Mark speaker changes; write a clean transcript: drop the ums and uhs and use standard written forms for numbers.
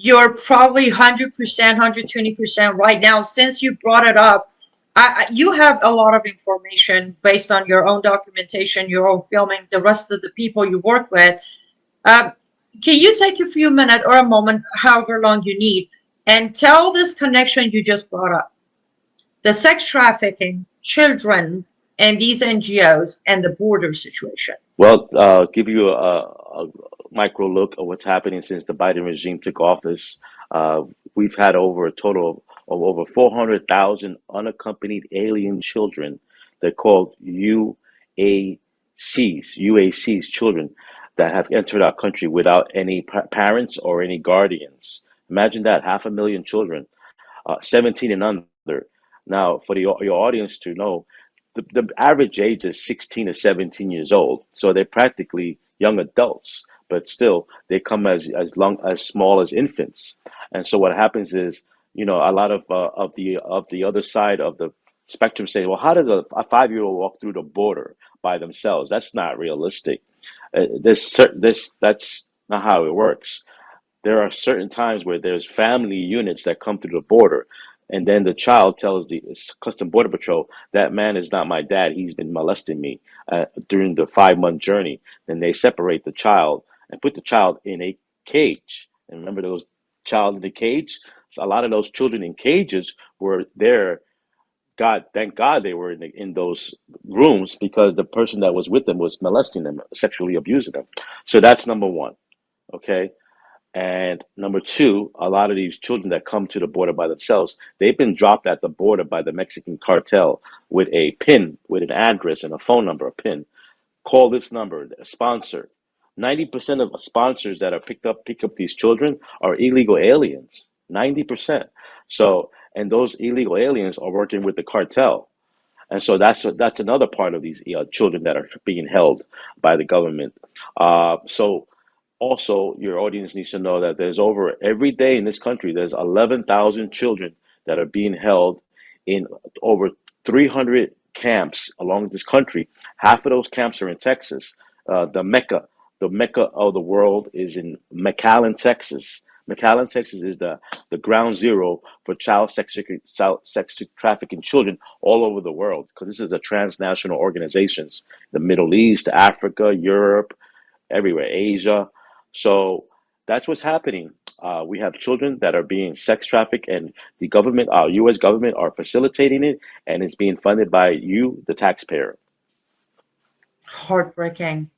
Speaker 1: you're probably 100%, 120% right now. Since you brought it up, you have a lot of information based on your own documentation, your own filming, the rest of the people you work with. Um, can you take a few minutes or a moment, however long you need, and tell this connection you just brought up? The sex trafficking, children, and these NGOs and the border situation.
Speaker 2: Well, give you a micro look at what's happening since the Biden regime took office. Uh, we've had over a total of over 400,000 unaccompanied alien children. They're called UACs, children that have entered our country without any parents or any guardians. Imagine that, 500,000 children, 17 and under. Now, for your audience to know, the average age is 16 to 17 years old, so they're practically young adults, but still they come as small as infants. And so what happens is, a lot of the other side of the spectrum say, well, how does a 5-year-old walk through the border by themselves? That's not realistic. That's not how it works. There are certain times where there's family units that come through the border, and then the child tells the Custom Border Patrol, that man is not my dad. He's been molesting me during the 5-month journey. Then they separate the child and put the child in a cage. And remember those child in the cage? So a lot of those children in cages were there. God, thank God they were in those rooms, because the person that was with them was molesting them, sexually abusing them. So that's number one. Okay. And number two, a lot of these children that come to the border by themselves, they've been dropped at the border by the Mexican cartel with a pin, with an address and a phone number, a pin. Call this number, a sponsor. 90% of sponsors that are pick up these children are illegal aliens. 90%. So, and those illegal aliens are working with the cartel. And so that's another part of these children that are being held by the government. So also, your audience needs to know that there's over every day in this country, there's 11,000 children that are being held in over 300 camps along this country. Half of those camps are in Texas. The Mecca of the world is in McAllen, Texas. McAllen, Texas is the ground zero for child sex trafficking children all over the world, because this is a transnational organizations, the Middle East, Africa, Europe, everywhere, Asia. So that's what's happening. We have children that are being sex trafficked, and the government, our U.S. government, are facilitating it, and it's being funded by you, the taxpayer.
Speaker 1: Heartbreaking.